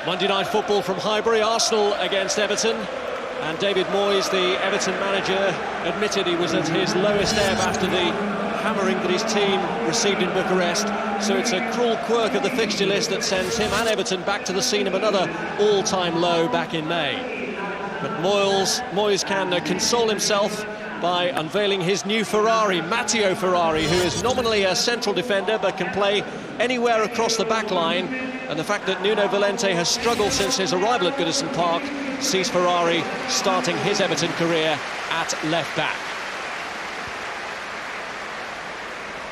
Monday Night Football from Highbury, Arsenal against Everton. And David Moyes, the Everton manager, admitted he was at his lowest ebb after the hammering that his team received in Bucharest. So it's a cruel quirk of the fixture list that sends him and Everton back to the scene of another all-time low back in May. But Moyes can console himself by unveiling his new Ferrari, Matteo Ferrari, who is nominally a central defender but can play anywhere across the back line. And the fact that Nuno Valente has struggled since his arrival at Goodison Park sees Ferrari starting his Everton career at left back.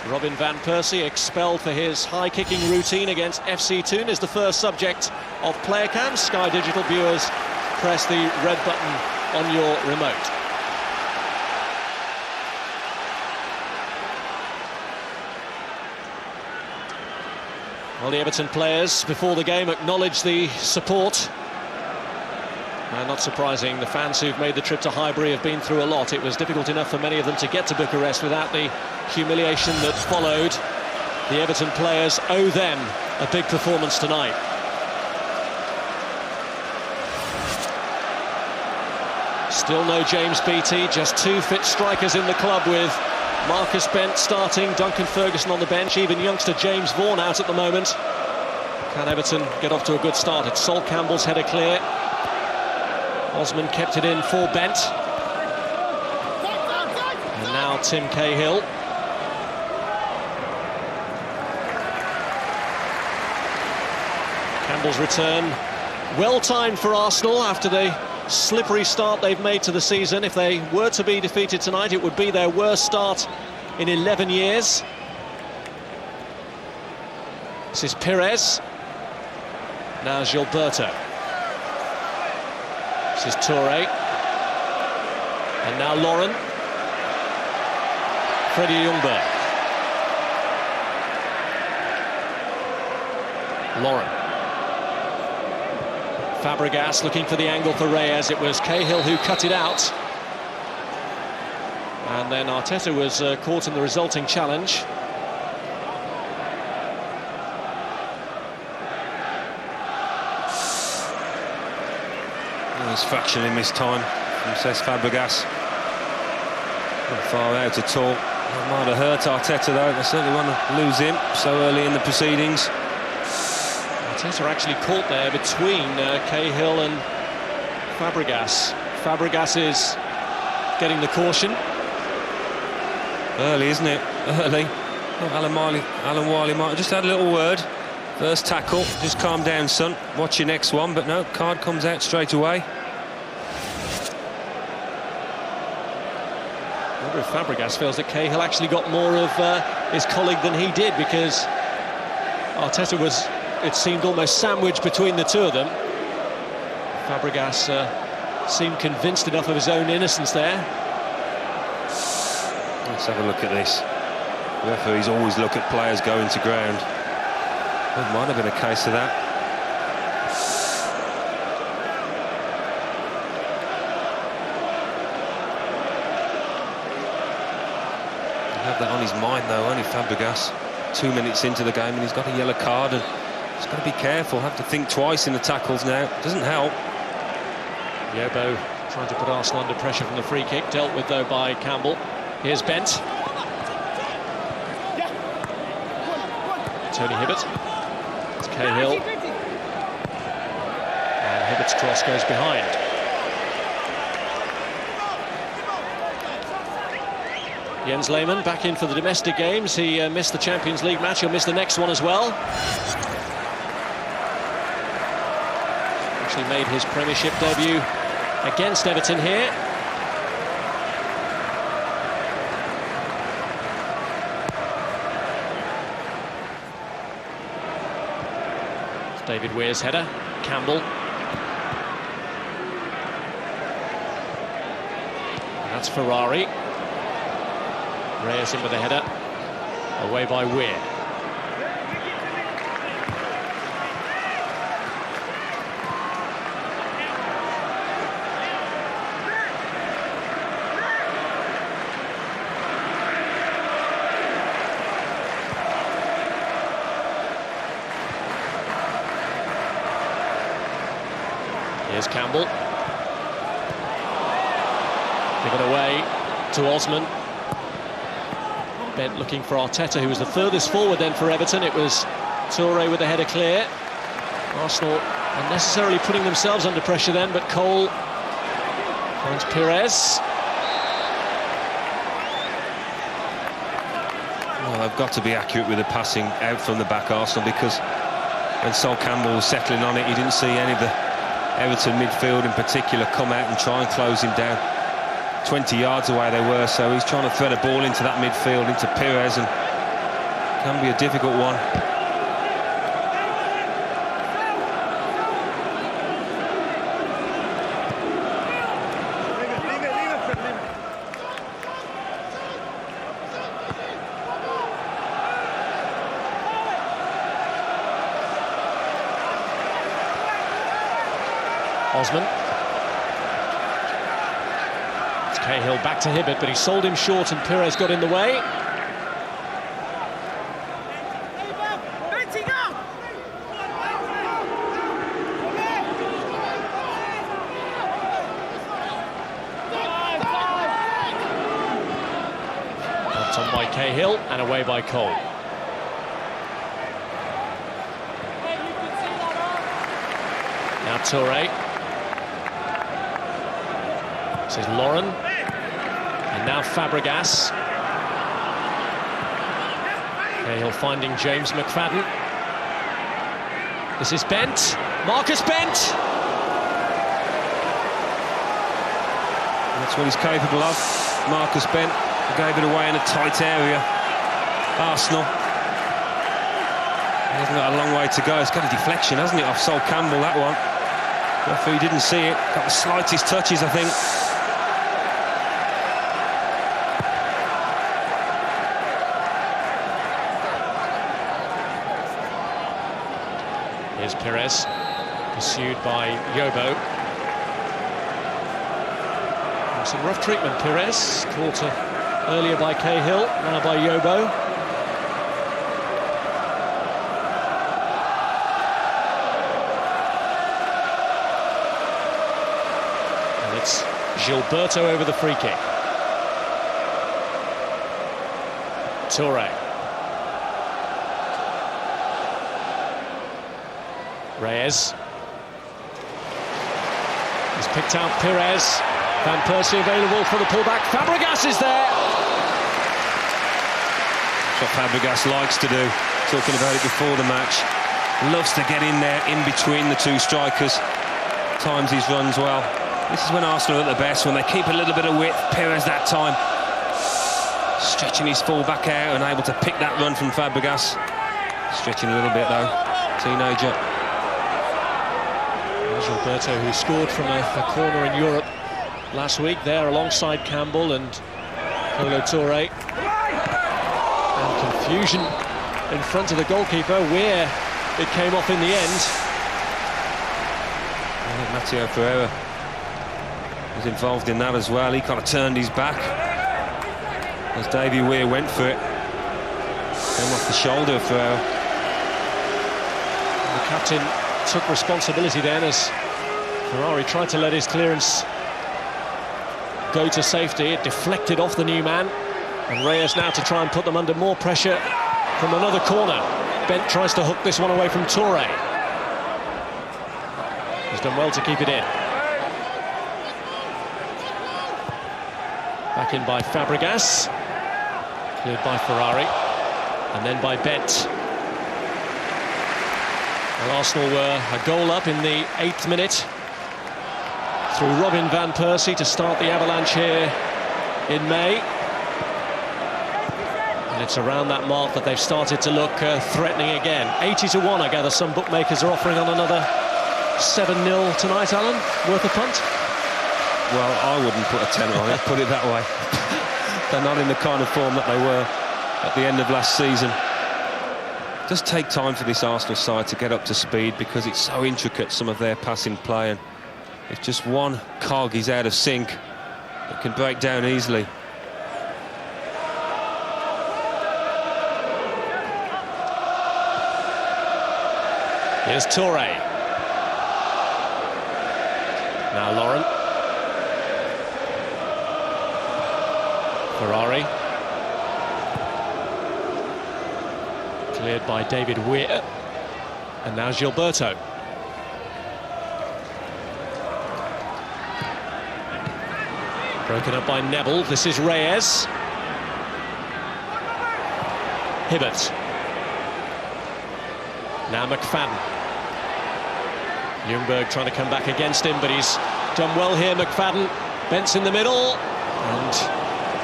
Robin van Persie, expelled for his high-kicking routine against FC Thun, is the first subject of player cams. Sky Digital viewers, press the red button on your remote. Well, the Everton players before the game acknowledged the support. Not surprising, the fans who've made the trip to Highbury have been through a lot. It was difficult enough for many of them to get to Bucharest without the humiliation that followed. The Everton players owe them a big performance tonight. Still no James Beattie, just two fit strikers in the club, with Marcus Bent starting, Duncan Ferguson on the bench, even youngster James Vaughan out at the moment. Can Everton get off to a good start? It's Sol Campbell's header clear. Osman kept it in for Bent. And now Tim Cahill. Campbell's return, well timed for Arsenal after the slippery start they've made to the season. If they were to be defeated tonight, it would be their worst start in 11 years. This is Pires. Now Gilberto. This is Toure. And now Lauren. Freddie Ljungberg. Lauren. Fabregas looking for the angle for Reyes. It was Cahill who cut it out. And then Arteta was caught in the resulting challenge. He's fractionally missed time from Cesc Fabregas. Not far out at all. That might have hurt Arteta though. They certainly want to lose him so early in the proceedings. Arteta actually caught there between Cahill and Fabregas. Fabregas is getting the caution. Early, isn't it? Early. Oh, Alan Wiley might have just had a little word. First tackle, just calm down, son. Watch your next one, but no, card comes out straight away. I wonder if Fabregas feels that Cahill actually got more of his colleague than he did, because Arteta was, it seemed, almost sandwiched between the two of them. Fabregas seemed convinced enough of his own innocence there. Let's have a look at this. The referees always look at players going to ground. It might have been a case of that. He'll have that on his mind though, only Fabregas. 2 minutes into the game and he's got a yellow card, and he's got to be careful, have to think twice in the tackles now. Doesn't help. Yobo trying to put Arsenal under pressure from the free kick, dealt with though by Campbell. Here's Bent. Tony Hibbert. It's Cahill. And Hibbert's cross goes behind. Jens Lehmann back in for the domestic games. He missed the Champions League match. He'll miss the next one as well. Actually made his Premiership debut against Everton here. David Weir's header. Campbell. And that's Ferrari. Reyes in with a header. Away by Weir. Here's Campbell. Given away to Osman. Bent looking for Arteta, who was the furthest forward then for Everton. It was Toure with the header clear. Arsenal unnecessarily putting themselves under pressure then, but Cole finds Pires. Well, they've got to be accurate with the passing out from the back, Arsenal, because when Sol Campbell was settling on it, you didn't see any of the Everton midfield in particular come out and try and close him down. 20 yards away they were, so he's trying to thread a ball into that midfield, into Pires, and can be a difficult one. Osman. It's Cahill back to Hibbert, but he sold him short and Pires got in the way. Bumped on by Cahill and away by Cole. Now Toure. This is Lauren, and now Fabregas. Cahill finding James McFadden. This is Bent, Marcus Bent! That's what he's capable of. Marcus Bent gave it away in a tight area. Arsenal. He hasn't got a long way to go. It's got a deflection, hasn't it, off Sol Campbell, that one. Referee didn't see it. Got the slightest touches, I think. Here's Pires, pursued by Yobo. And some rough treatment, Pires, caught earlier by Cahill, now by Yobo. And it's Gilberto over the free kick. Toure. Reyes. He's picked out Pires. Van Persie available for the pullback. Fabregas is there. That's what Fabregas likes to do. Talking about it before the match. Loves to get in there, in between the two strikers. Times his runs well. This is when Arsenal are at their best, when they keep a little bit of width. Pires that time stretching his full-back out and able to pick that run from Fabregas. Stretching a little bit though. Teenager. Gilberto, who scored from a corner in Europe last week, there alongside Campbell and Kolo Toure. And confusion in front of the goalkeeper, where it came off in the end. I think Matteo Ferreira was involved in that as well. He kind of turned his back as Davy Weir went for it. Came off the shoulder of Ferreira. The captain took responsibility then as Ferrari tried to let his clearance go to safety. It deflected off the new man, and Reyes now to try and put them under more pressure from another corner. Bent tries to hook this one away from Toure. He's done well to keep it in. Back in by Fabregas, cleared by Ferrari, and then by Bent. Well, Arsenal were a goal up in the 8th minute through Robin Van Persie to start the avalanche here in May. And it's around that mark that they've started to look threatening again. 80-1, I gather some bookmakers are offering on another 7-0 tonight, Alan. Worth a punt? Well, I wouldn't put a tenner on it, put it that way. They're not in the kind of form that they were at the end of last season. Does take time for this Arsenal side to get up to speed because it's so intricate, some of their passing play, and if just one cog is out of sync, it can break down easily. Here's Toure. Now Lauren. Ferrari. Cleared by David Weir. And now Gilberto. Broken up by Neville. This is Reyes. Hibbert. Now McFadden. Ljungberg trying to come back against him, but he's done well here, McFadden. Bent's in the middle, and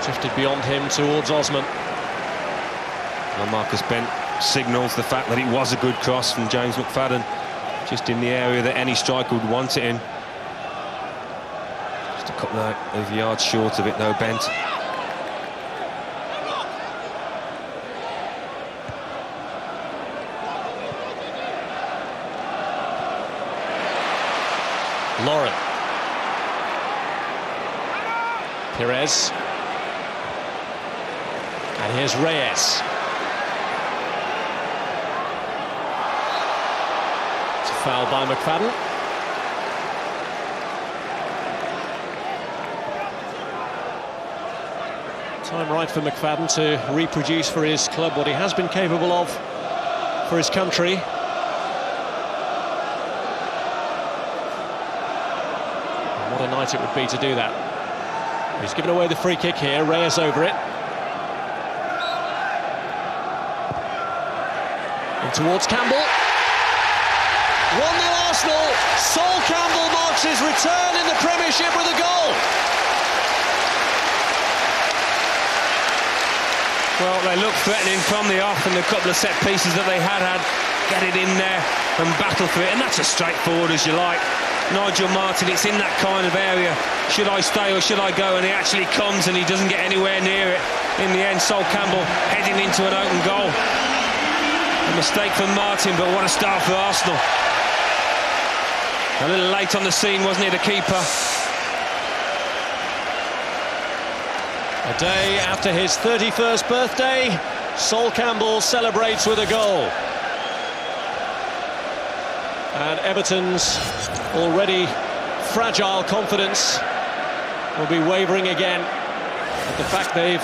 drifted beyond him towards Osman. Well, Marcus Bent signals the fact that it was a good cross from James McFadden, just in the area that any striker would want it in. Just a couple of yards short of it though, Bent. Lauren. Perez. And here's Reyes. It's a foul by McFadden. Time right for McFadden to reproduce for his club what he has been capable of for his country. What a night it would be to do that. He's given away the free kick here, Reyes over it. In towards Campbell. 1-0 Arsenal. Sol Campbell marks his return in the Premiership with a goal. Well, they looked threatening from the off, and the couple of set pieces that they had get it in there and battle for it, and that's as straightforward as you like. Nigel Martyn, it's in that kind of area. Should I stay or should I go? And he actually comes and he doesn't get anywhere near it. In the end, Sol Campbell heading into an open goal. A mistake from Martyn, but what a start for Arsenal. A little late on the scene, wasn't he, the keeper? A day after his 31st birthday, Sol Campbell celebrates with a goal. And Everton's already fragile confidence will be wavering again at the fact they've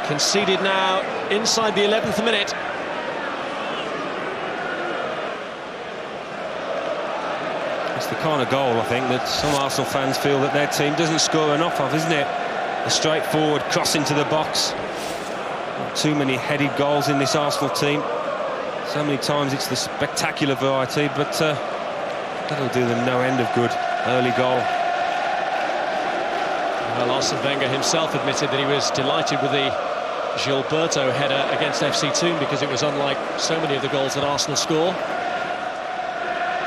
conceded now inside the 11th minute. It's the kind of goal, I think, that some Arsenal fans feel that their team doesn't score enough of, isn't it? A straightforward cross into the box. Not too many headed goals in this Arsenal team. So many times it's the spectacular variety, but that'll do them no end of good. Early goal. Well, Arsene Wenger himself admitted that he was delighted with the Gilberto header against FC Thun because it was unlike so many of the goals that Arsenal score.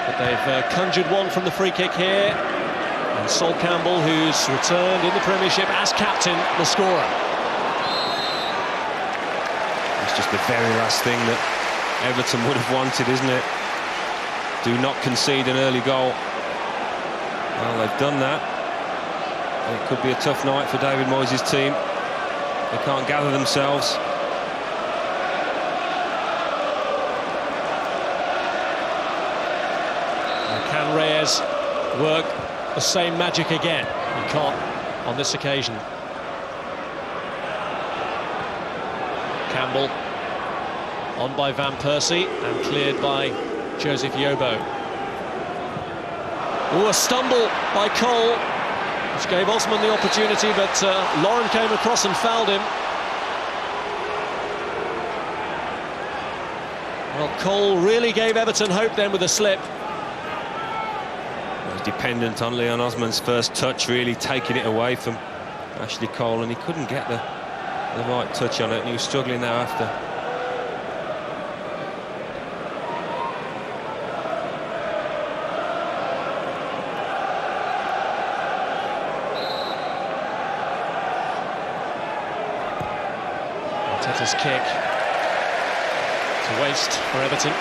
But they've conjured one from the free kick here. And Sol Campbell, who's returned in the Premiership as captain, the scorer. It's just the very last thing that Everton would have wanted, isn't it? Do not concede an early goal. Well, they've done that. It could be a tough night for David Moyes' team. They can't gather themselves. And can Reyes work the same magic again? He can't on this occasion. Campbell on by Van Persie and cleared by Joseph Yobo. Oh, a stumble by Cole, which gave Osman the opportunity, but Lauren came across and fouled him. Well, Cole really gave Everton hope then with a slip. He was dependent on Leon Osman's first touch, really taking it away from Ashley Cole, and he couldn't get the right touch on it, and he was struggling thereafter. Arteta's kick to waste for Everton.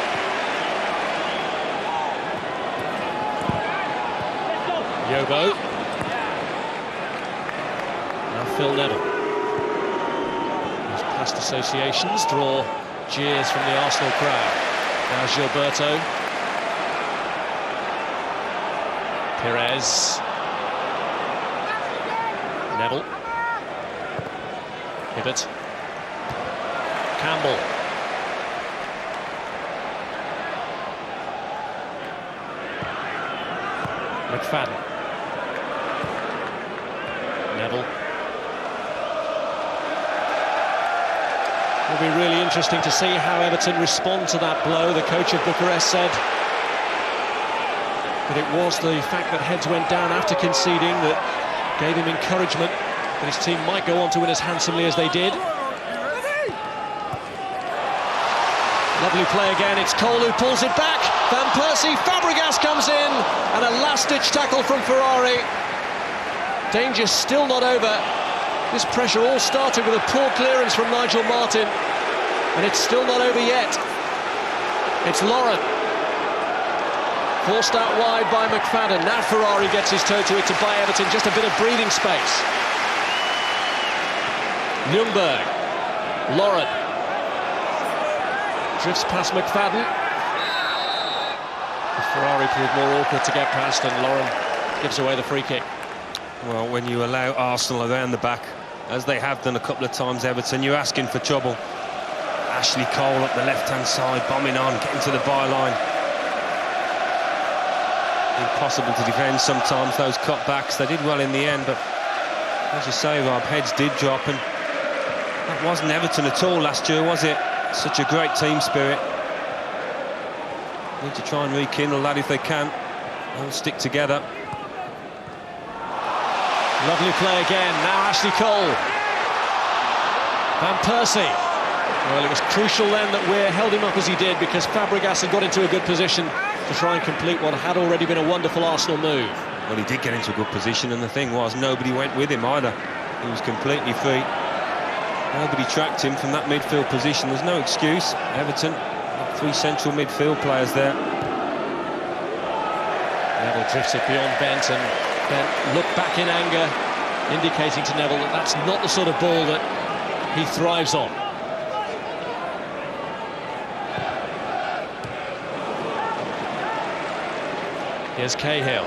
Yobo. Now Phil Neville. His past associations draw jeers from the Arsenal crowd. Now Gilberto. Perez. Neville. Hibbert. Campbell. McFadden. Neville. It'll be really interesting to see how Everton respond to that blow. The coach of Bucharest said that it was the fact that heads went down after conceding that gave him encouragement that his team might go on to win as handsomely as they did. Lovely play again, it's Cole who pulls it back. Van Persie, Fabregas comes in, and a last-ditch tackle from Ferrari. Danger still not over. This pressure all started with a poor clearance from Nigel Martin, and it's still not over yet. It's Lauren. Forced out wide by McFadden. Now Ferrari gets his toe to it to buy Everton just a bit of breathing space. Ljungberg. Lauren. Drifts past McFadden. The Ferrari proved more awkward to get past, and Lauren gives away the free kick. Well, when you allow Arsenal around the back, as they have done a couple of times, Everton, you're asking for trouble. Ashley Cole up the left-hand side, bombing on, getting to the byline. Impossible to defend sometimes, those cutbacks. They did well in the end, but as you say, Rob, heads did drop, and that wasn't Everton at all last year, was it? Such a great team spirit. Need to try and rekindle that if they can. They'll stick together. Lovely play again, now Ashley Cole. Van Persie. Well, it was crucial then that Weir held him up as he did, because Fabregas had got into a good position to try and complete what had already been a wonderful Arsenal move. Well, he did get into a good position, and the thing was, nobody went with him either. He was completely free. Nobody tracked him from that midfield position. There's no excuse. Everton, three central midfield players there. Neville drifts it beyond Bent, and Bent looked back in anger, indicating to Neville that that's not the sort of ball that he thrives on. Here's Cahill.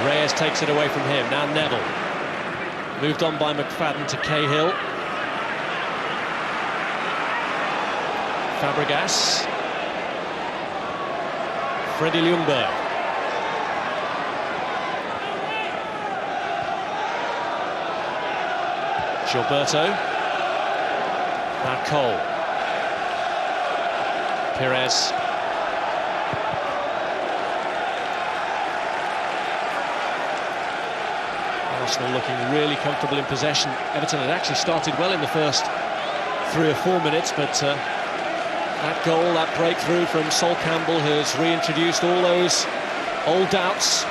Reyes takes it away from him. Now Neville. Moved on by McFadden to Cahill. Fabregas. Freddie Ljungberg. Gilberto. Now Cole. Perez. Arsenal looking really comfortable in possession. Everton had actually started well in the first 3 or 4 minutes, but that goal, that breakthrough from Sol Campbell has reintroduced all those old doubts.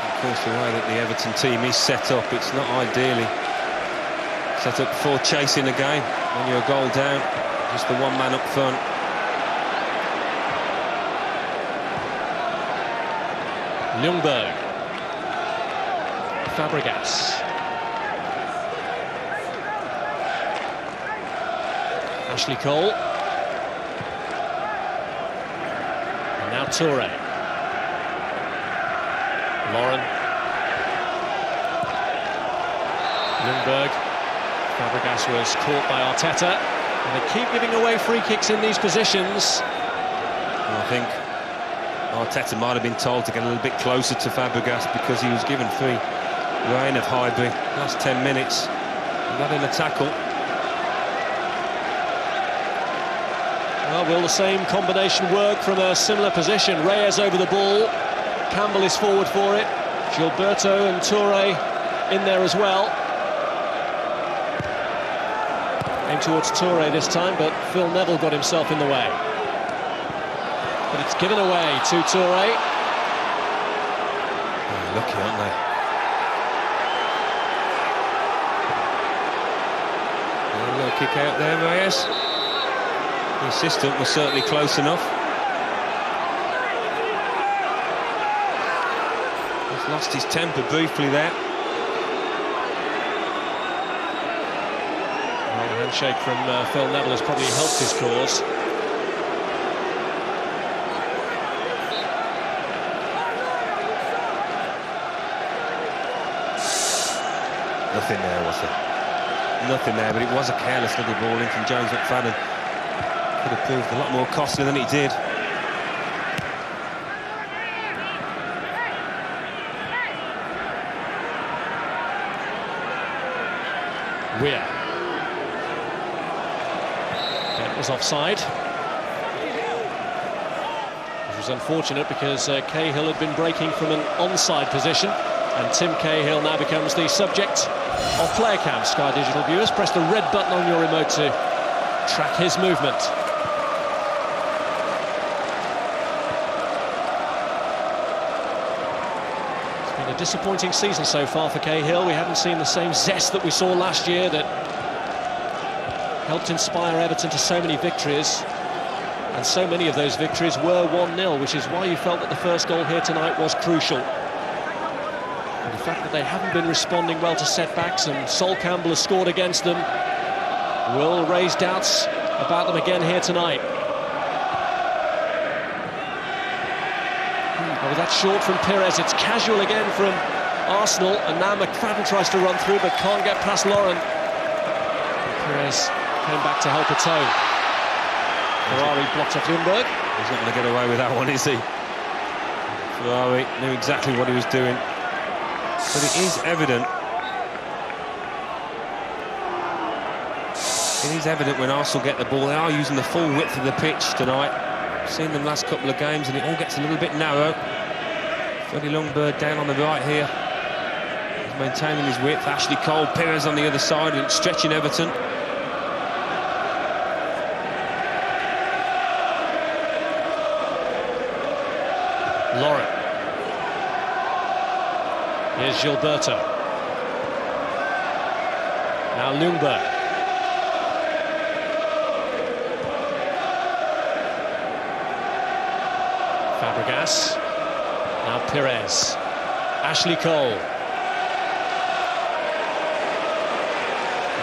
Of course, the way that the Everton team is set up, it's not ideally set up for chasing a game. When you're a goal down, just the one man up front. Ljungberg. Fabregas. Ashley Cole. And now Toure. Lauren. Ljungberg. Fabregas was caught by Arteta. And they keep giving away free kicks in these positions. I think Arteta might have been told to get a little bit closer to Fabregas, because he was given free reign of Highbury last 10 minutes. He got in a tackle. Well, will the same combination work from a similar position? Reyes over the ball. Campbell is forward for it. Gilberto and Toure in there as well. Aimed towards Toure this time, but Phil Neville got himself in the way. But it's given away to Toure. Oh, lucky, aren't they? A little kick out there, Reyes. The assistant was certainly close enough. He's lost his temper briefly there. Well, the handshake from Phil Neville has probably helped his cause. nothing there, was there? Nothing there, but it was a careless little ball in from James McFadden. Could have proved a lot more costly than it did. Weir. That was offside. Which was unfortunate because Cahill had been breaking from an onside position, and Tim Cahill now becomes the subject of player cam. Sky Digital viewers, press the red button on your remote to track his movement. It's been a disappointing season so far for Cahill. We haven't seen the same zest that we saw last year that helped inspire Everton to so many victories. And so many of those victories were 1-0, which is why you felt that the first goal here tonight was crucial. And the fact that they haven't been responding well to setbacks, and Sol Campbell has scored against them, will raise doubts about them again here tonight. Oh, that's short from Pires. It's casual again from Arsenal, and now McFadden tries to run through but can't get past Lauren. Pires came back to help a toe. Ferrari blocked off Ljungberg. He's not going to get away with that one, is he? Ferrari knew exactly what he was doing. But it is evident. It is evident when Arsenal get the ball, they are using the full width of the pitch tonight. I've seen them last couple of games and it all gets a little bit narrow. Freddie Ljungberg down on the right here. He's maintaining his width. Ashley Cole, Pires on the other side, and it's stretching Everton. Lauren. Here's Gilberto. Now Ljungberg. Fabregas. Now Pires. Ashley Cole.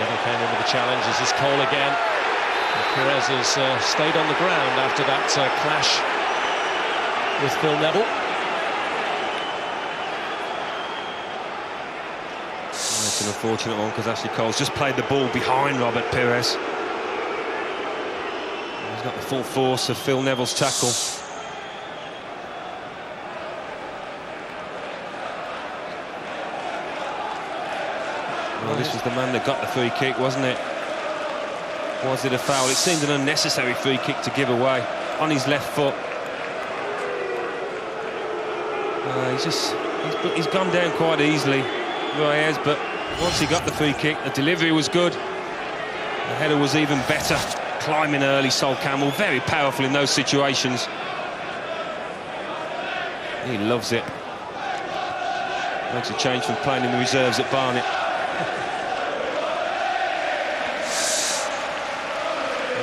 Never came in with the challenge. This is Cole again. And Pires has stayed on the ground after that clash with Phil Neville. It's an unfortunate one because Ashley Cole's just played the ball behind Robert Pires. He's got the full force of Phil Neville's tackle. Well, this was the man that got the free kick, wasn't it? Was it a foul? It seemed an unnecessary free kick to give away on his left foot. He's gone down quite easily, Reyes, but once he got the free kick, the delivery was good. The header was even better. Climbing early, Sol Campbell, very powerful in those situations. He loves it. Makes a change from playing in the reserves at Barnet.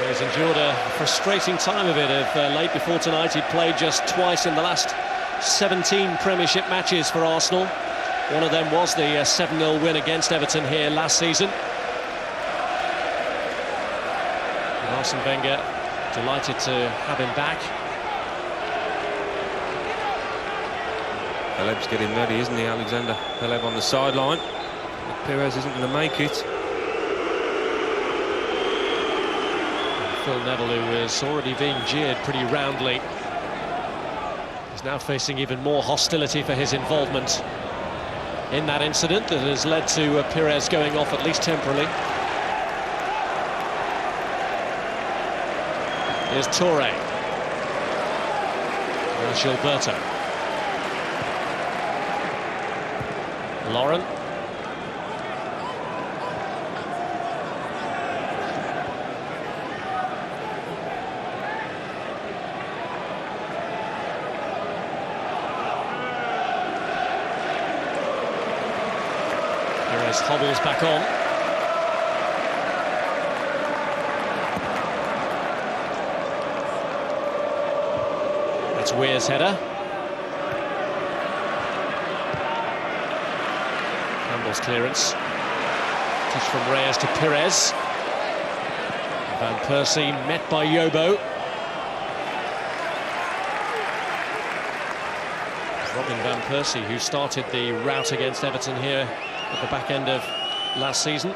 He's endured a frustrating time of it. Late before tonight, he'd played just twice in the last 17 Premiership matches for Arsenal. One of them was the 7-0 win against Everton here last season. And Arsene Wenger delighted to have him back. Peleb's getting ready, isn't he, Alexander? Peleb on the sideline. Pires isn't going to make it. And Phil Neville, who was already being jeered pretty roundly, now facing even more hostility for his involvement in that incident that has led to Pires going off at least temporarily. Here's Toure. There's Gilberto. Lauren. Pires hobbles back on. That's Weir's header. Campbell's clearance. Touch from Reyes to Pires. Van Persie met by Yobo. Robin Van Persie, who started the rout against Everton here at the back end of last season.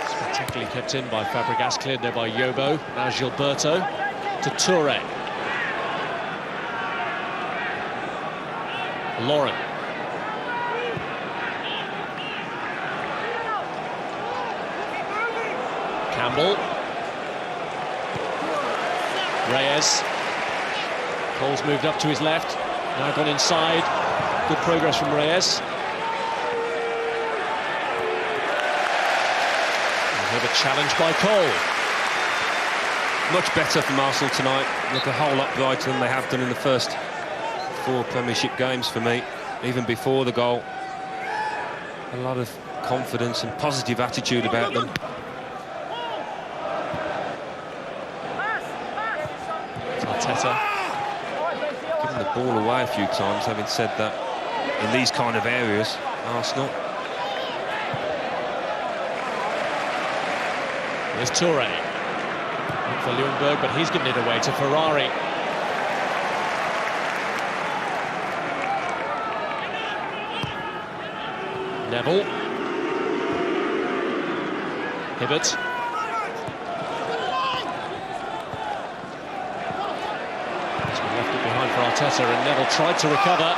Spectacularly kept in by Fabregas, cleared there by Yobo. Now Gilberto to Toure. Lauren. Campbell. Reyes. Cole's moved up to his left. Now gone inside. Good progress from Reyes. We have a challenge by Cole. Much better from Arsenal tonight. Look a whole lot brighter than they have done in the first 4 Premiership games for me, even before the goal. A lot of confidence and positive attitude about them. Arteta. Given the ball away a few times, having said that, in these kind of areas, Arsenal. There's Toure. Look for Ljungberg, but he's given it away to Ferrari. Neville. Hibbert. He's been left it behind for Arteta, and Neville tried to recover.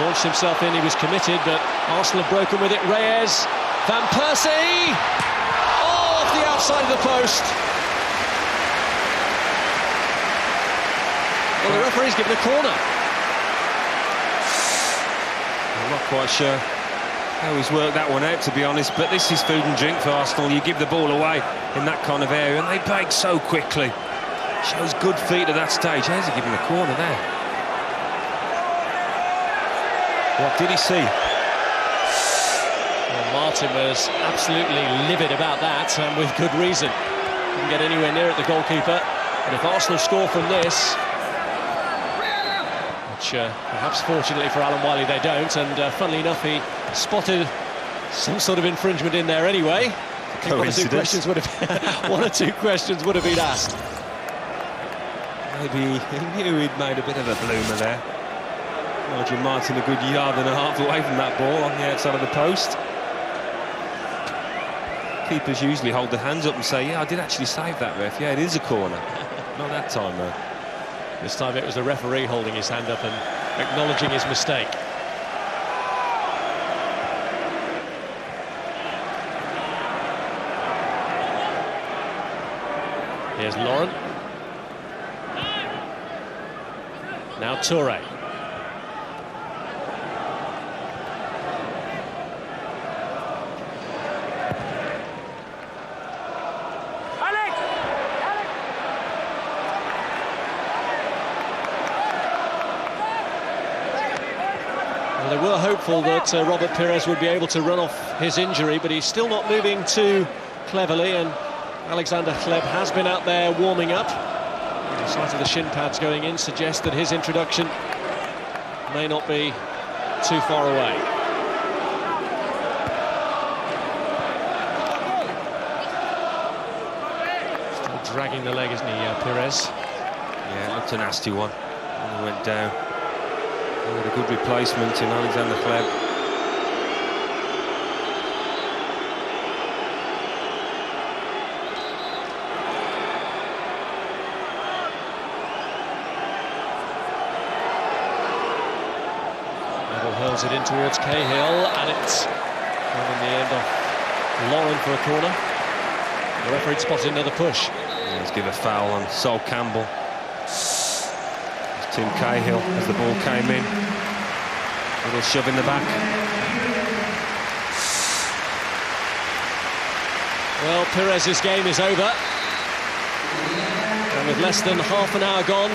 Launched himself in, he was committed, but Arsenal have broken with it. Reyes. Van Persie! Oh, off the outside of the post. Well, the referee's given a corner. I'm not quite sure how he's worked that one out, to be honest, but this is food and drink for Arsenal. You give the ball away in that kind of area, and they break so quickly. Shows good feet at that stage. How's he given the corner there? What did he see? Well, Martin was absolutely livid about that, and with good reason. Didn't get anywhere near it, the goalkeeper. And if Arsenal score from this, which perhaps fortunately for Alan Wiley they don't, and funnily enough he spotted some sort of infringement in there anyway. I think one or two questions would have been asked. Maybe he knew he'd made a bit of a bloomer there. Nigel Martin a good yard and a half away from that ball on the outside of the post. Keepers usually hold their hands up and say, yeah, I did actually save that, ref. Yeah, it is a corner. Not that time, though. This time it was the referee holding his hand up and acknowledging his mistake. Here's Lauren. Now Toure. Well, they were hopeful that Robert Pires would be able to run off his injury, but he's still not moving too cleverly, and Alexander Hleb has been out there warming up. The sight of the shin pads going in suggests that his introduction may not be too far away. Still dragging the leg, isn't he, Pires? Yeah, it looked a nasty one. And he went down. He had a good replacement in Alexander Hleb. Hurls it in towards Cahill, and it's in the end off Lauren for a corner. The referee spotted another push. Yeah, let's give a foul on Sol Campbell. Tim Cahill as the ball came in. A little shove in the back. Well, Pires' game is over. And with less than half an hour gone,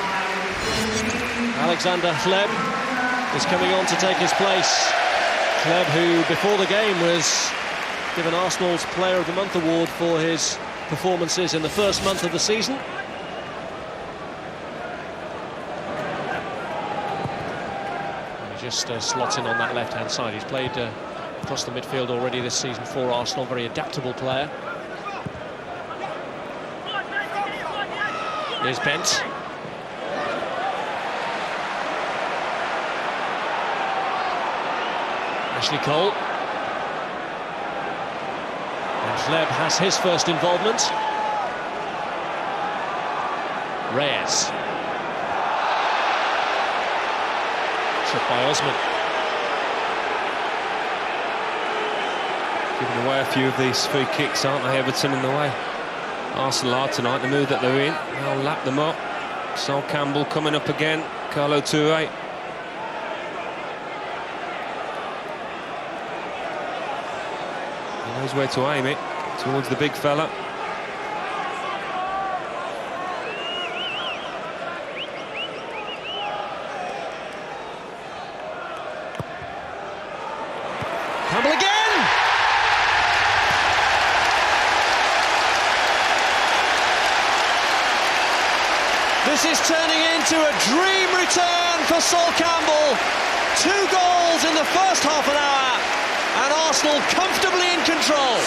Alexander Hleb is coming on to take his place. Hleb, who before the game was given Arsenal's Player of the Month award for his performances in the first month of the season. And he just slots in on that left-hand side. He's played across the midfield already this season for Arsenal, very adaptable player. Here's Bent. Ashley Cole. And Fleb has his first involvement. Reyes. Shot by Osman. Giving away a few of these free kicks, aren't they, Everton, in the way Arsenal are tonight, the mood that they're in. They'll lap them up. Sol Campbell coming up again. Carlo Touré. He knows where to aim it, towards the big fella. Campbell again! This is turning into a dream return for Sol Campbell. 2 goals in the first half an hour, and Arsenal comfortably in control.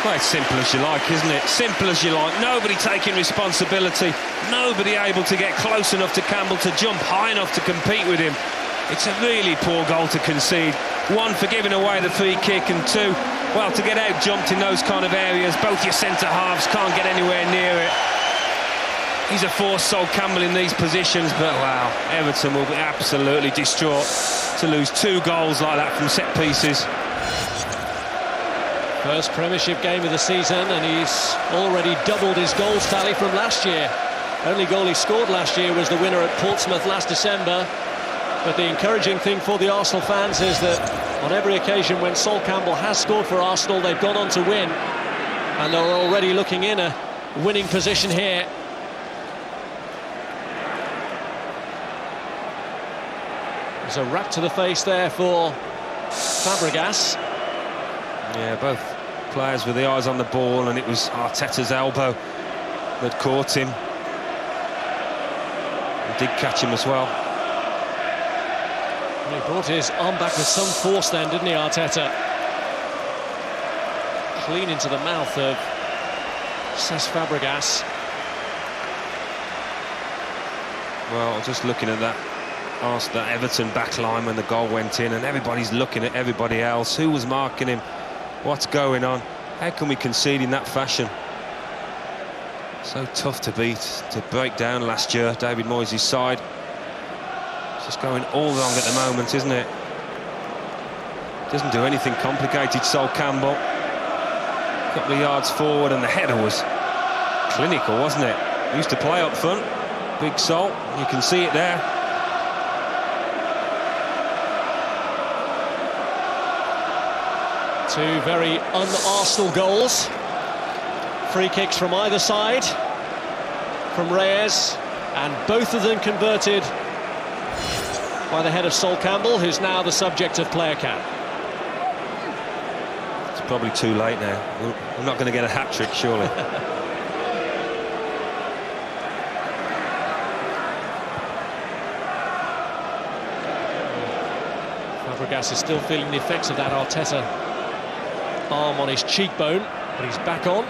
Well, it's simple as you like, isn't it? Simple as you like. Nobody taking responsibility. Nobody able to get close enough to Campbell to jump high enough to compete with him. It's a really poor goal to concede. 1, for giving away the free kick, and 2, well, to get out jumped in those kind of areas. Both your centre-halves can't get anywhere near it. He's a force, Sol Campbell, in these positions, but wow, Everton will be absolutely distraught to lose 2 goals like that from set pieces. First Premiership game of the season, and he's already doubled his goals tally from last year. Only goal he scored last year was the winner at Portsmouth last December. But the encouraging thing for the Arsenal fans is that on every occasion when Sol Campbell has scored for Arsenal, they've gone on to win, and they're already looking in a winning position here. There's a rap to the face there for Fabregas. Yeah, both players with the eyes on the ball, and it was Arteta's elbow that caught him. He did catch him as well. He brought his arm back with some force then, didn't he, Arteta? Clean into the mouth of Cesc Fabregas. Well, just looking at that Everton backline when the goal went in, and everybody's looking at everybody else. Who was marking him? What's going on? How can we concede in that fashion? So tough to beat, to break down last year, David Moyes' side. It's just going all wrong at the moment, isn't it? Doesn't do anything complicated, Sol Campbell. A couple of yards forward, and the header was clinical, wasn't it? He used to play up front. Big Sol, you can see it there. Two very un-Arsenal goals. Free kicks from either side, from Reyes, and both of them converted by the head of Sol Campbell, who's now the subject of player cap. It's probably too late now. We're not going to get a hat-trick, surely. Fabregas is still feeling the effects of that Arteta arm on his cheekbone, but he's back on.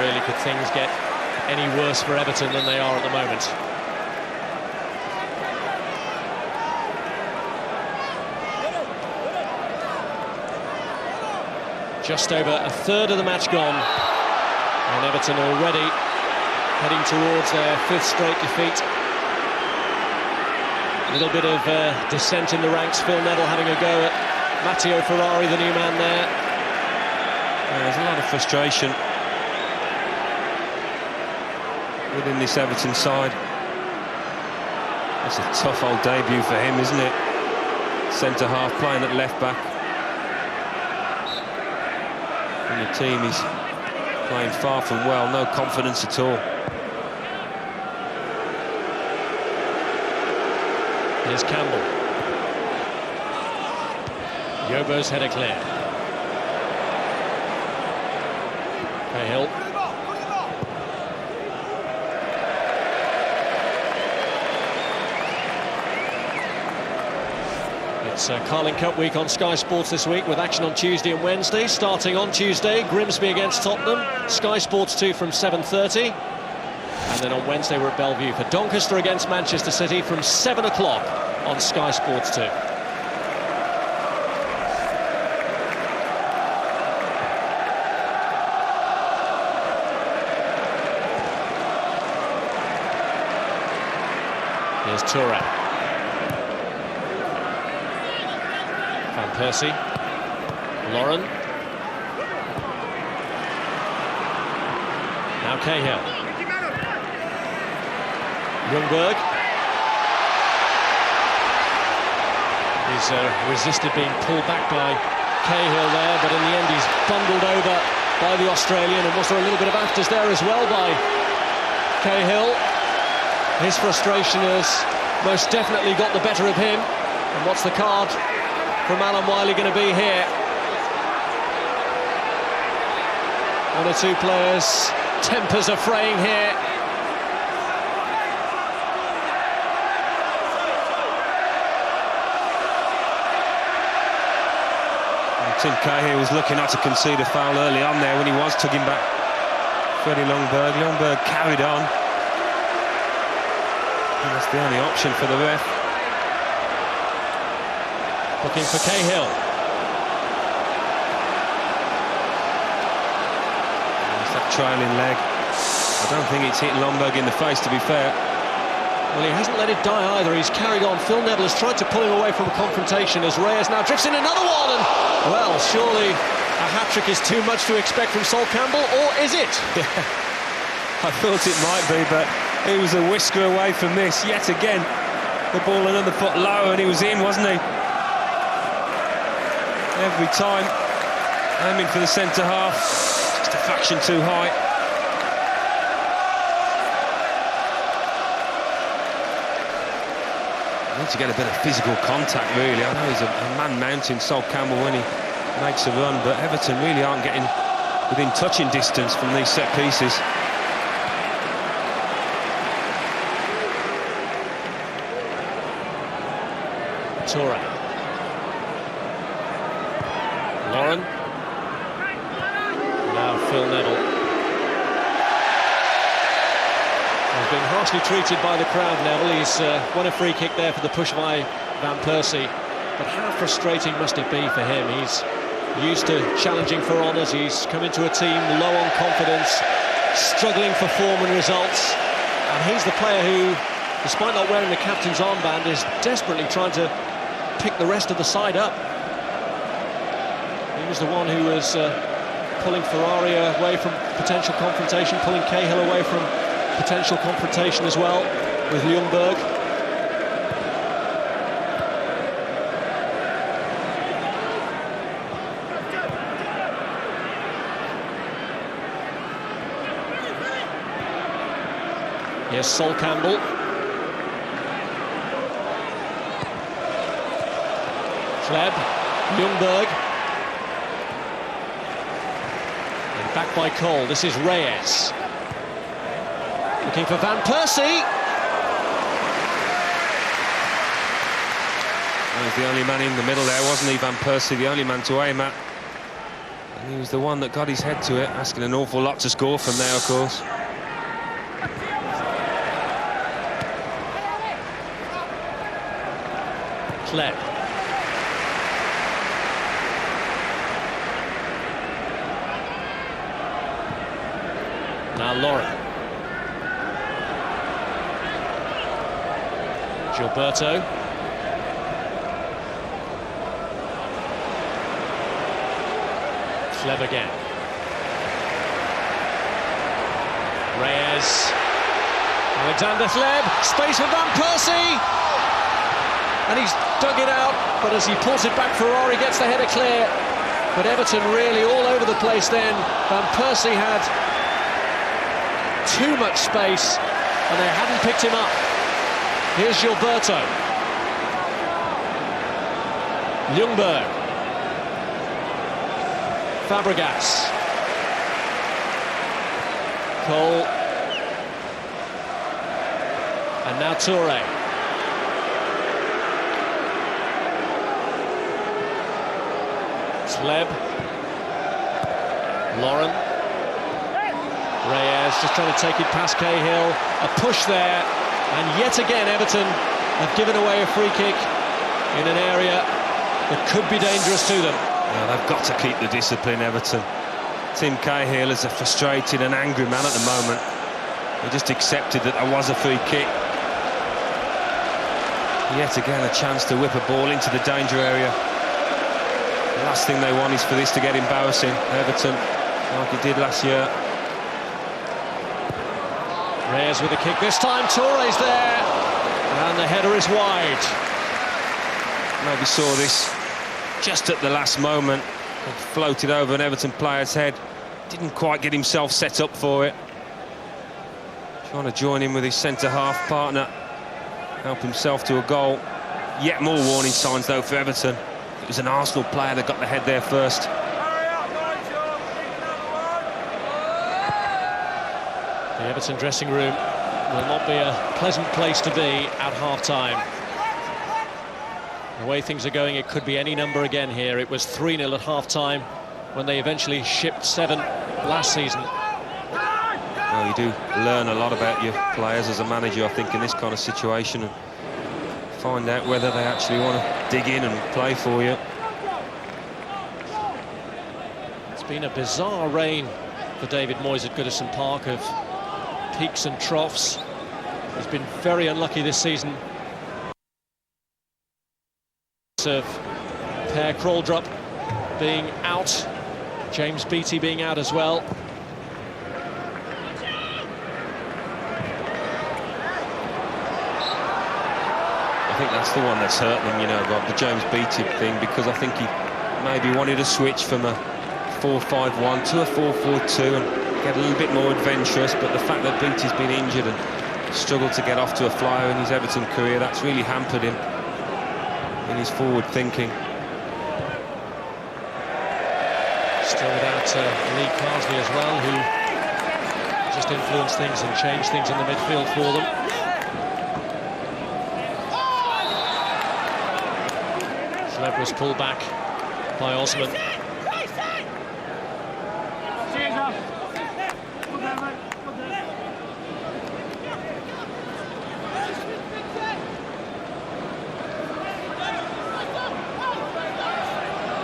Really, could things get any worse for Everton than they are at the moment? Just over a third of the match gone, and Everton already heading towards their 5th straight defeat. A little bit of dissent in the ranks. Phil Neville having a go at Matteo Ferrari, the new man there. Yeah, there's a lot of frustration within this Everton side. It's a tough old debut for him, isn't it? Centre-half playing at left-back. And the team is playing far from well, no confidence at all. Here's Campbell. Yobo's header clear. Cahill. It's Carling Cup week on Sky Sports this week, with action on Tuesday and Wednesday. Starting on Tuesday, Grimsby against Tottenham, Sky Sports 2 from 7:30. And then on Wednesday we're at Bellevue for Doncaster against Manchester City from 7 o'clock on Sky Sports 2. Here's Toure. Van Persie. Lauren. Now Cahill. Ljungberg. He's resisted being pulled back by Cahill there, but in the end he's bundled over by the Australian. And was there a little bit of afters there as well by Cahill? His frustration has most definitely got the better of him. And what's the card from Alan Wiley going to be here? One or two players, tempers are fraying here. Tim Cahill was lucky not to concede a foul early on there when he was tugging back Freddie Ljungberg. Ljungberg carried on. And that's the only option for the ref. Looking for Cahill. It's that trailing leg. I don't think it's hit Ljungberg in the face, to be fair. Well, he hasn't let it die either. He's carried on. Phil Neville has tried to pull him away from a confrontation as Reyes now drifts in another one. And, well, surely a hat-trick is too much to expect from Sol Campbell, or is it? I thought it might be, but he was a whisker away from this. Yet again, the ball another foot lower and he was in, wasn't he? Every time, aiming for the centre half, just a fraction too high. Need to get a bit of physical contact, really. I know he's a man mounting Sol Campbell when he makes a run, but Everton really aren't getting within touching distance from these set pieces. Toure. Lauren. Now Phil Neville. He's been harshly treated by the crowd, Neville. He's won a free kick there for the push by Van Persie. But how frustrating must it be for him? He's used to challenging for honours. He's come into a team low on confidence, struggling for form and results. And he's the player who, despite not wearing the captain's armband, is desperately trying to pick the rest of the side up. He was the one who was pulling Ferrari away from potential confrontation, pulling Cahill away from potential confrontation as well with Ljungberg. Here's Sol Campbell. Kleb, Ljungberg. And back by Cole. This is Reyes. Looking for Van Persie. He was the only man in the middle there, wasn't he, Van Persie, the only man to aim at. And he was the one that got his head to it, asking an awful lot to score from there, of course. Kleb. Now Lauren. Gilberto. Kleb again. Reyes. Alexander Kleb. Space for Van Persie. And he's dug it out, but as he pulls it back, Ferrari gets the header clear. But Everton really all over the place then. Van Persie had too much space, and they hadn't picked him up. Here's Gilberto. Ljungberg. Fabregas. Cole. And now Toure. Sleb. Lauren. Reyes just trying to take it past Cahill. A push there, and yet again Everton have given away a free kick in an area that could be dangerous to them. Yeah, they've got to keep the discipline, Everton. Tim Cahill is a frustrated and angry man at the moment. He just accepted that there was a free kick. Yet again a chance to whip a ball into the danger area. The last thing they want is for this to get embarrassing. Everton, like it did last year. Reyes with a kick this time. Touré's there, and the header is wide. Maybe saw this just at the last moment. It floated over an Everton player's head. Didn't quite get himself set up for it. Trying to join in with his centre-half partner. Help himself to a goal. Yet more warning signs, though, for Everton. It was an Arsenal player that got the head there first. The Everton dressing room will not be a pleasant place to be at half-time. The way things are going, it could be any number again here. It was 3-0 at half-time when they eventually shipped 7 last season. Well, you do learn a lot about your players as a manager, I think, in this kind of situation, and find out whether they actually want to dig in and play for you. It's been a bizarre reign for David Moyes at Goodison Park, of peaks and troughs. He's been very unlucky this season. Of Per Kraldrup being out, James Beattie being out as well. I think that's the one that's hurt them, you know, Rob, the James Beattie thing, because I think he maybe wanted to switch from a 4-5-1 to a 4-4-2 and get a little bit more adventurous, but the fact that Beattie's been injured and struggled to get off to a flyer in his Everton career, that's really hampered him in his forward thinking. Still without Lee Carsley as well, who just influenced things and changed things in the midfield for them. Sleb was pulled back by Osman.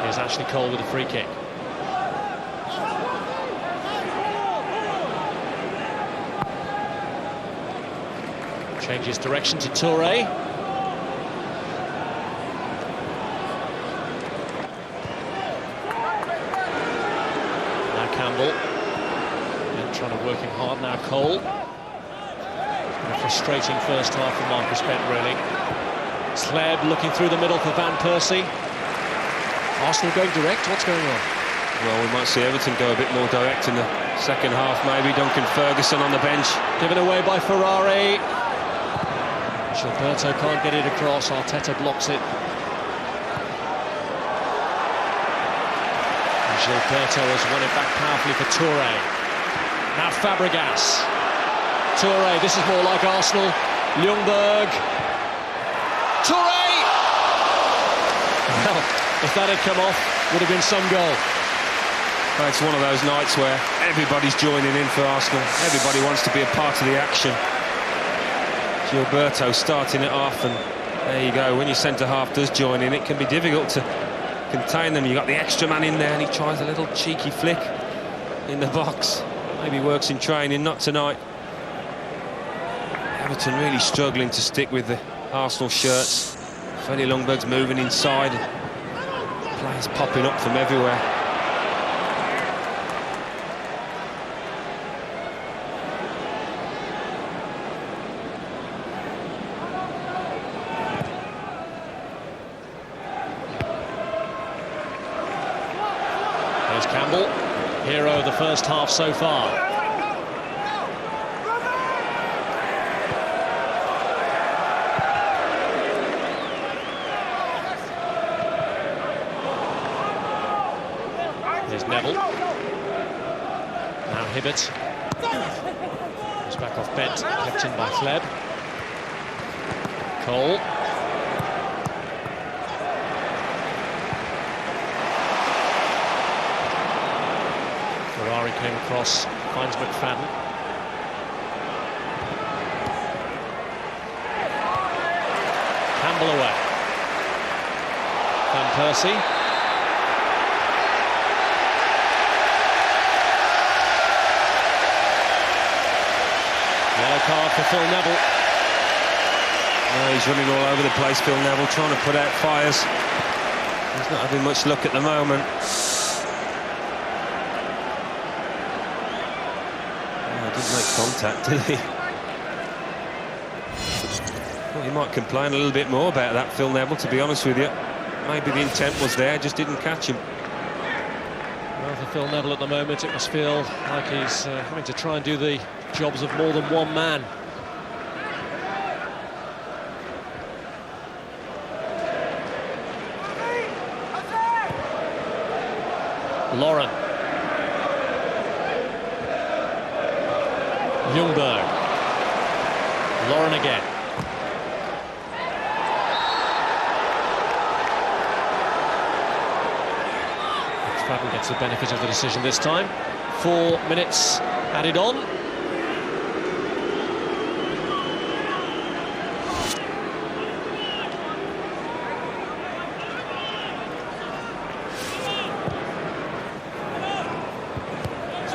Here's Ashley Cole with a free kick. Changes direction to Touré. Now Campbell. And trying to work him hard now, Cole. It's been a frustrating first half for Marcus Bent, really. Sleb looking through the middle for Van Persie. Arsenal going direct? What's going on? Well, we might see Everton go a bit more direct in the second half, maybe. Duncan Ferguson on the bench. Given away by Ferrari. Gilberto can't get it across. Arteta blocks it. And Gilberto has won it back powerfully for Touré. Now Fabregas. Touré, this is more like Arsenal. Ljungberg. Touré! Well, if that had come off, would have been some goal. Well, it's one of those nights where everybody's joining in for Arsenal. Everybody wants to be a part of the action. Gilberto starting it off, and there you go. When your centre-half does join in, it can be difficult to contain them. You've got the extra man in there, and he tries a little cheeky flick in the box. Maybe works in training, not tonight. Everton really struggling to stick with the Arsenal shirts. Freddie Ljungberg's moving inside. Players popping up from everywhere. There's Campbell, hero of the first half so far. There's Neville. Now Hibbert. Goes back off Bent, kept in by Fleb. Cole. came across, finds McFadden. Campbell away. Van Persie. Yellow card for Phil Neville. Oh, he's running all over the place, Phil Neville, trying to put out fires. He's not having much luck at the moment. Oh, he didn't make contact, did he? Well, he might complain a little bit more about that, Phil Neville, to be honest with you. Maybe the intent was there, just didn't catch him. Well, for Phil Neville at the moment, it must feel like he's having to try and do the jobs of more than one man. Lauren. Ljungberg. Lauren again. McFadden gets the benefit of the decision this time. 4 minutes added on.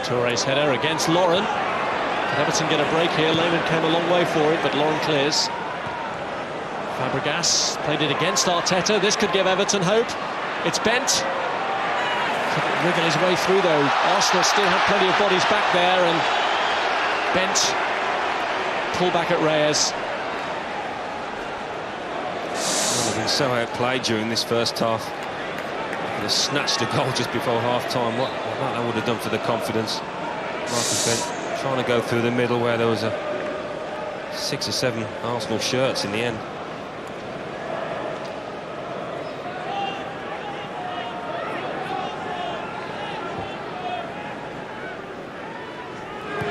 Touré's header against Lauren. Did Everton get a break here? Lehmann came a long way for it, but Lauren clears. Fabregas played it against Arteta. This could give Everton hope. It's bent. Couldn't wriggle his way through though. Arsenal still had plenty of bodies back there, and bent. Pull back at Reyes. Well, they've been so outplayed during this first half. They snatched a goal just before half-time. What that would have done for the confidence. Marcus Bent trying to go through the middle where there was 6 or 7 Arsenal shirts in the end.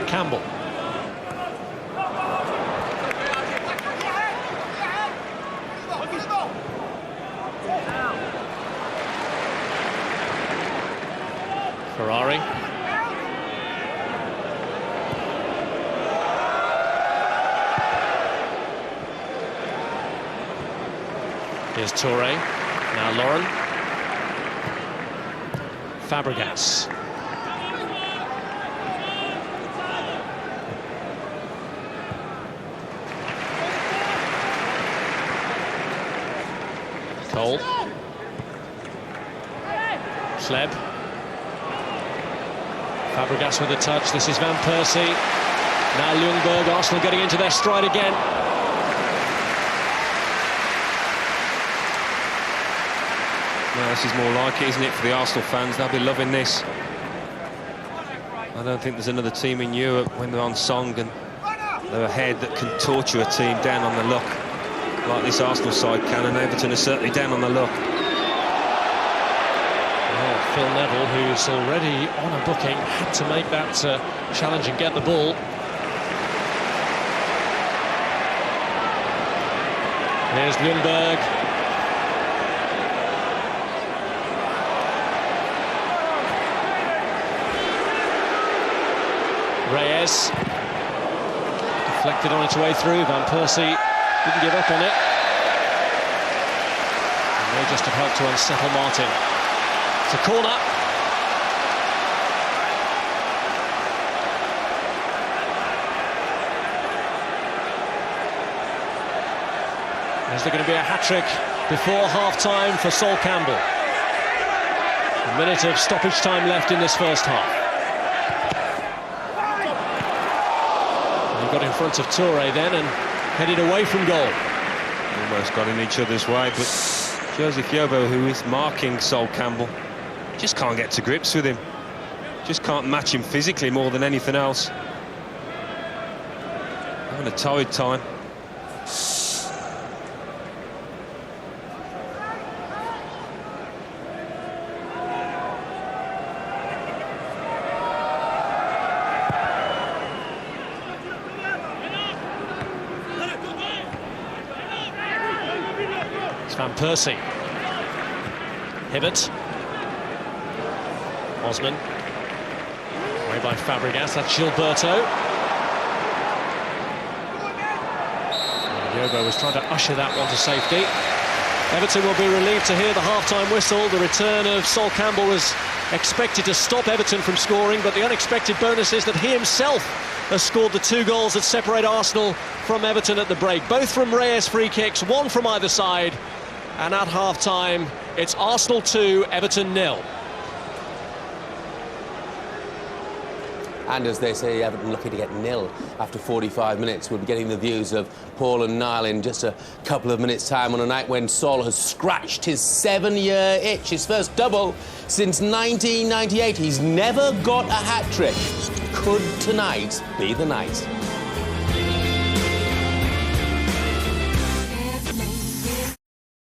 Campbell. Ferrari. Here's Touré. Now Lauren. Fabregas. Cole. Schleb. Fabregas with a touch. This is Van Persie. Now Ljungberg. Arsenal getting into their stride again. Well, this is more like it, isn't it, for the Arsenal fans? They'll be loving this. I don't think there's another team in Europe when they're on song and they're ahead that can torture a team down on the luck like this Arsenal side can, and Everton are certainly down on the luck. Phil Neville, who's already on a booking, had to make that challenge and get the ball. Here's Ljungberg. Reyes. Deflected on its way through. Van Persie didn't give up on it. And may just have helped to unsettle Martin. It's a corner. Is there going to be a hat-trick before half-time for Sol Campbell? A minute of stoppage time left in this first half. And he got in front of Touré then and headed away from goal. Almost got in each other's way, but Joseph Yobo, who is marking Sol Campbell, just can't get to grips with him. Just can't match him physically more than anything else. Having a torrid time. It's Van Persie. Hibbert. Osman. Away by Fabregas, that's Gilberto. Yobo was trying to usher that one to safety. Everton will be relieved to hear the half-time whistle. The return of Sol Campbell was expected to stop Everton from scoring, but the unexpected bonus is that he himself has scored the 2 goals that separate Arsenal from Everton at the break. Both from Reyes free kicks, one from either side. And at half-time, it's Arsenal 2, Everton 0. And as they say, Everton lucky to get nil after 45 minutes. We'll be getting the views of Paul and Niall in just a couple of minutes' time on a night when Sol has scratched his 7-year itch, his first double since 1998. He's never got a hat-trick. Could tonight be the night?